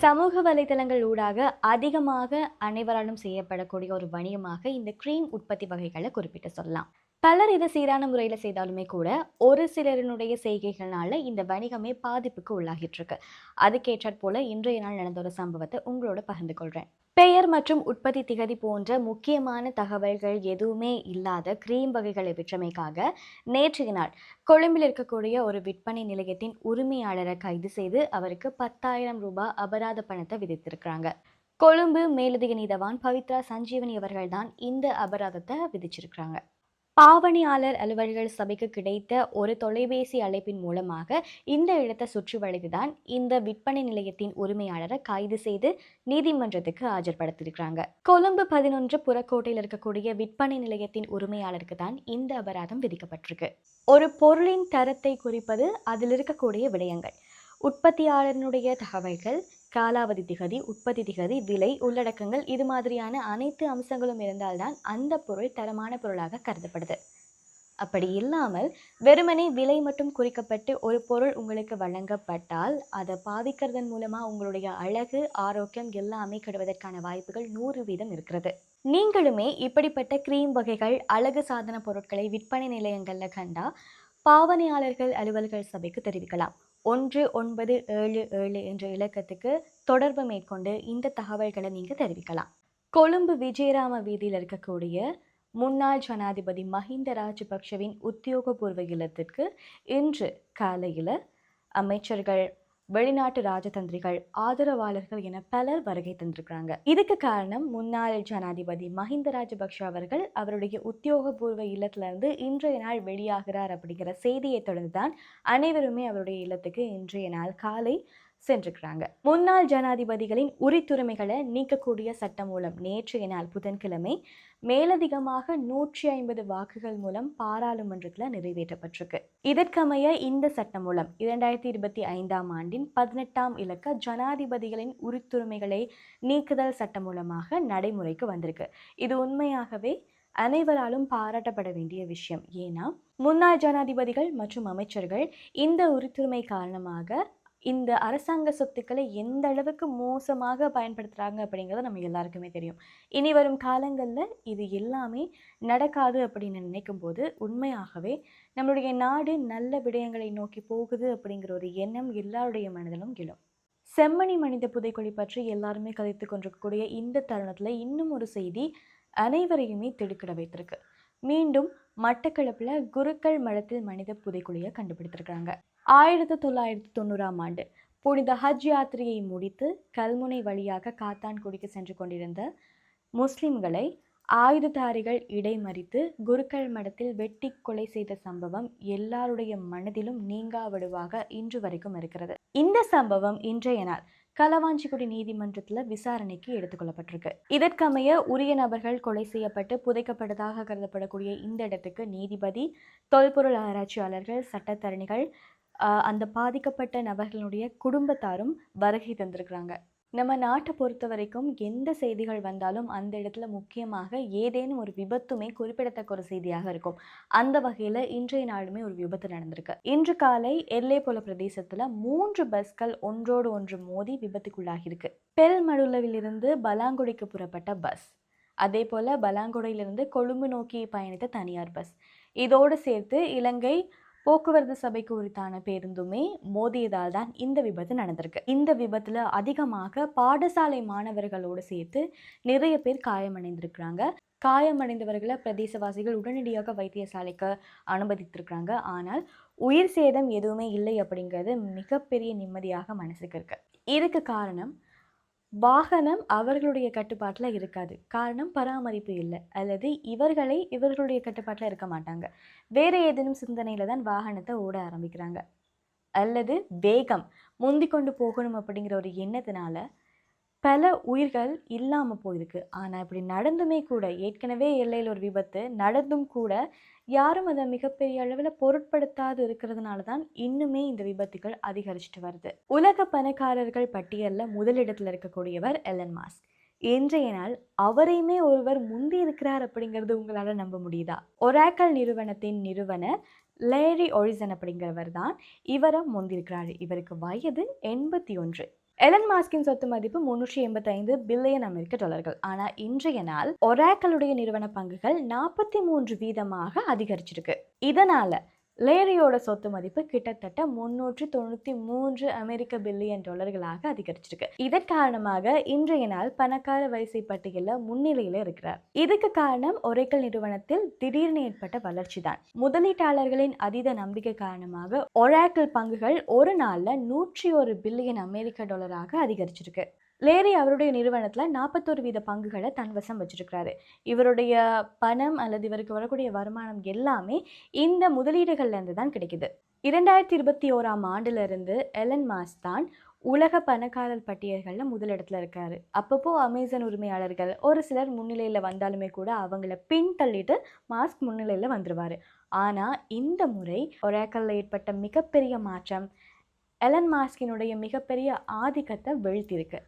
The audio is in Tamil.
சமூக வலைதளங்கள் ஊடாக அதிகமாக அனைவராலும் செய்யப்படக்கூடிய ஒரு வணிகமாக இந்த கிரீம் உற்பத்தி வகைகளை குறிப்பிட்டு சொல்லலாம். பலர் இதை சீரான முறையில் செய்தாலுமே கூட ஒரு சிலரினுடைய செய்கைகள்னால இந்த வணிகமே பாதிப்புக்கு உள்ளாகிட்டு இருக்கு. அதுக்கேற்றாற் போல இன்றைய நாள் நடந்த ஒரு சம்பவத்தை உங்களோட பகிர்ந்து கொள்றேன். பெயர் மற்றும் உற்பத்தி திகதி போன்ற முக்கியமான தகவல்கள் எதுவுமே இல்லாத கிரீம் வகைகளை விற்றமைக்காக நேற்றைய நாள் கொழும்பில் இருக்கக்கூடிய ஒரு விற்பனை நிலையத்தின் உரிமையாளரை கைது செய்து அவருக்கு 10,000 ரூபாய் அபராத பணத்தை விதித்திருக்கிறாங்க. கொழும்பு மேலதிக நீதவான் பவித்ரா சஞ்சீவனி அவர்கள்தான் இந்த அபராதத்தை விதிச்சிருக்கிறாங்க. பாவனையாளர் அலுவல்கள் சபைக்கு கிடைத்த ஒரு தொலைபேசி அழைப்பின் மூலமாக இந்த இடத்தை சுற்றி வளைத்துதான் இந்த விற்பனை நிலையத்தின் உரிமையாளரை கைது செய்து நீதிமன்றத்துக்கு ஆஜர்படுத்தியிருக்கிறாங்க. கொழும்பு 11 புறக்கோட்டையில் இருக்கக்கூடிய விற்பனை நிலையத்தின் உரிமையாளருக்கு தான் இந்த அபராதம் விதிக்கப்பட்டிருக்கு. ஒரு பொருளின் தரத்தை குறிப்பது அதில் இருக்கக்கூடிய விடயங்கள், உற்பத்தியாளரினுடைய தகவல்கள், காலாவதி திகதி, உற்பத்தி திகதி, விலை, உள்ளடக்கங்கள், இது மாதிரியான அனைத்து அம்சங்களும் இருந்தால்தான் அந்த பொருள் தரமான பொருளாக கருதப்படுது. அப்படி இல்லாமல் வெறுமனே விலை மட்டும் குறிக்கப்பட்டு ஒரு பொருள் உங்களுக்கு வழங்கப்பட்டால் அதை பாவிக்கிறதன் மூலமா உங்களுடைய அழகு, ஆரோக்கியம் எல்லாமே கெடுவதற்கான வாய்ப்புகள் 100% இருக்கிறது. நீங்களுமே இப்படிப்பட்ட கிரீம் வகைகள், அழகு சாதன பொருட்களை விற்பனை நிலையங்கள்ல கண்டா பாவனையாளர்கள் அலுவல்கள் சபைக்கு தெரிவிக்கலாம். 1977 என்ற இலக்கத்துக்கு தொடர்பு மேற்கொண்டு இந்த தகவல்களை நீங்கள் தெரிவிக்கலாம். கொழும்பு விஜயராம வீதியில் இருக்கக்கூடிய முன்னாள் ஜனாதிபதி மஹிந்த ராஜபக்ஷவின் உத்தியோகபூர்வ இல்லத்திற்கு இன்று காலையில் அமைச்சர்கள், வெளிநாட்டு ராஜதந்திரிகள், ஆதரவாளர்கள் என பலர் வருகை தந்திருக்கிறாங்க. இதுக்கு காரணம் முன்னாள் ஜனாதிபதி மஹிந்த ராஜபக்ஷ அவர்கள் அவருடைய உத்தியோகபூர்வ இல்லத்திலிருந்து இன்றைய நாள் வெளியாகிறார் அப்படிங்கிற செய்தியை தொடர்ந்துதான் அனைவருமே அவருடைய இல்லத்துக்கு இன்றைய நாள் காலை சென்றிருக்கிறாங்க. முன்னாள் ஜனாதிபதிகளின் உரித்துரிமைகளை நீக்கக்கூடிய சட்டமூலம் நேற்றைய நாள் புதன்கிழமை மேலதிகமாக 150 வாக்குகள் மூலம் பாராளுமன்றத்தில் நிறைவேற்றப்பட்டிருக்கு. இதற்கமைய இந்த சட்டமூலம் 2025ஆம் ஆண்டின் 18ஆம் இலக்க ஜனாதிபதிகளின் உரித்துரிமைகளை நீக்குதல் சட்டமூலமாக நடைமுறைக்கு வந்திருக்கு. இது உண்மையாகவே அனைவராலும் பாராட்டப்பட வேண்டிய விஷயம். ஏன்னா முன்னாள் ஜனாதிபதிகள் மற்றும் அமைச்சர்கள் இந்த உரித்துரிமை காரணமாக இந்த அரசாங்க சொத்துக்களை எந்த அளவுக்கு மோசமாக பயன்படுத்துகிறாங்க அப்படிங்கிறது நம்ம எல்லாருக்குமே தெரியும். இனி வரும் காலங்களில் இது எல்லாமே நடக்காது அப்படின்னு நினைக்கும் போது உண்மையாகவே நம்மளுடைய நாடு நல்ல விடயங்களை நோக்கி போகுது அப்படிங்கிற ஒரு எண்ணம் எல்லாருடைய மனதிலும் எழும். செம்மணி மனித புதைக்குழி பற்றி எல்லாருமே கதைத்து கொண்டிருக்கக்கூடிய இந்த தருணத்தில் இன்னும் ஒரு செய்தி அனைவரையுமே திடுக்கிட வைத்திருக்கு. மீண்டும் மட்டக்களப்பில் குருக்கள் மடத்தில் மனித புதைக்குழியை கண்டுபிடித்திருக்கிறாங்க. 1990ஆம் ஆண்டு புனித ஹஜ் யாத்திரையை முடித்து கல்முனை வழியாக காத்தான்குடிக்கு சென்று கொண்டிருந்த முஸ்லிம்களை ஆயுததாரிகள் இடைமறித்து குருக்கள் மடத்தில் வெட்டி கொலை செய்த சம்பவம் எல்லாருடைய மனதிலும் நீங்காவிடுவாக இன்று வரைக்கும் இருக்கிறது. இந்த சம்பவம் இன்றைய நாள் களவாஞ்சிக்குடி நீதிமன்றத்தில் விசாரணைக்கு எடுத்துக்கொள்ளப்பட்டிருக்கு. இதற்கமைய உரிய நபர்கள் கொலை செய்யப்பட்டு புதைக்கப்பட்டதாக கருதப்படக்கூடிய இந்த இடத்துக்கு நீதிபதி, தொல்பொருள் ஆராய்ச்சியாளர்கள், சட்டத்தரணிகள், அந்த பாதிக்கப்பட்ட நபர்களுடைய குடும்பத்தாரும் வருகை தந்திருக்கிறாங்க. நம்ம நாட்டை பொறுத்த வரைக்கும் எந்த செய்திகள் வந்தாலும் அந்த இடத்துல முக்கியமாக ஏதேனும் ஒரு விபத்துமே குறிப்பிடத்தக்க ஒரு செய்தியாக இருக்கும். அந்த வகையில் இன்றைய நாளுமே ஒரு விபத்து நடந்திருக்கு. இன்று காலை எல்லைப்புல பிரதேசத்தில் 3 பஸ்கள் ஒன்றோடு ஒன்று மோதி விபத்துக்குள்ளாகியிருக்கு. பெல்மடுல்லவிலிருந்து பலாங்குடிக்கு புறப்பட்ட பஸ், அதே போல் பலாங்குடியிலிருந்து கொழும்பு நோக்கி பயணித்த தனியார் பஸ், இதோடு சேர்த்து இலங்கை போக்குவரத்து சபைக்கு உரித்தான பேருந்துமே மோதியதால் தான் இந்த விபத்து நடந்திருக்கு. இந்த விபத்தில் அதிகமாக பாடசாலை மாணவர்களோடு சேர்த்து நிறைய பேர் காயமடைந்திருக்கிறாங்க. காயமடைந்தவர்களை பிரதேசவாசிகள் உடனடியாக வைத்தியசாலைக்கு அனுமதித்திருக்கிறாங்க. ஆனால் உயிர் சேதம் எதுவுமே இல்லை அப்படிங்கிறது மிகப்பெரிய நிம்மதியாக மனசுக்கு இருக்கு. இதுக்கு காரணம் வாகனம் அவர்களுடைய கட்டுப்பாட்டில் இருக்காது. காரணம் பராமரிப்பு இல்லை, அல்லது இவர்களுடைய கட்டுப்பாட்டில் இருக்க மாட்டாங்க. வேறு ஏதேனும் சிந்தனையில் தான் வாகனத்தை ஓட ஆரம்பிக்கிறாங்க, அல்லது வேகம் முந்தி கொண்டு போகணும் அப்படிங்கிற ஒரு எண்ணத்தினால பல உயிர்கள் இல்லாமல் போயிருக்கு. ஆனால் இப்படி நடந்துமே கூட, ஏற்கனவே எல்லையில் ஒரு விபத்து நடந்தும் கூட யாரும் அதை மிகப்பெரிய அளவில் பொருட்படுத்தாது இருக்கிறதுனால தான் இன்னுமே இந்த விபத்துகள் அதிகரிச்சுட்டு வருது. உலக பணக்காரர்கள் பட்டியலில் முதலிடத்தில் இருக்கக்கூடியவர் எலன் மாஸ்க். இன்றைய நாள் அவரையுமே ஒருவர் முந்தி இருக்கிறார் அப்படிங்கிறது உங்களால் நம்ப முடியுதா? ஒராக்கல் நிறுவனத்தின் நிறுவனர் லேரி ஒரிசன் அப்படிங்கிறவர் தான் இவரை முந்திருக்கிறாரு. இவருக்கு வயது 81. எலன் மாஸ்கின் சொத்து மதிப்பு 385 பில்லியன் அமெரிக்க டாலர்கள். ஆனா இன்றைய நாள் ஒராக்கலுடைய நிறுவன பங்குகள் 43% அதிகரிச்சிருக்கு. இதனால லேரியோட சொத்து மதிப்பு கிட்டத்தட்ட 393 அமெரிக்க பில்லியன் டாலர்களாக அதிகரிச்சிருக்கு. இதன் காரணமாக இன்றைய நாள் பணக்கார வரிசை பட்டியலில் முன்னிலையில் இருக்கிறார். இதுக்கு காரணம் ஒரேக்கல் நிறுவனத்தில் திடீர்னு ஏற்பட்ட வளர்ச்சி தான். முதலீட்டாளர்களின் அதீத நம்பிக்கை காரணமாக ஒராக்கல் பங்குகள் ஒரு நாள்ல 101 பில்லியன் அமெரிக்க டாலராக அதிகரிச்சிருக்கு. லேரி அவருடைய நிறுவனத்தில் 41% பங்குகளை தன்வசம் வச்சிருக்கிறாரு. இவருடைய பணம் அல்லது இவருக்கு வரக்கூடிய வருமானம் எல்லாமே இந்த முதலீடுகள்லேருந்து தான் கிடைக்குது. 2021ஆம் ஆண்டிலிருந்து எலன் மாஸ்க் தான் உலக பணக்காரர் பட்டியல்களில் முதலிடத்தில் இருக்காரு. அப்பப்போ அமேசான் உரிமையாளர்கள் ஒரு சிலர் முன்னிலையில் வந்தாலுமே கூட அவங்கள பின் தள்ளிட்டு மாஸ்க் முன்னிலையில் வந்துடுவார். ஆனால் இந்த முறை ஒராக்கல்ல ஏற்பட்ட மிகப்பெரிய மாற்றம் எலன் மாஸ்கினுடைய மிகப்பெரிய ஆதிக்கத்தை வீழ்த்தியிருக்கு.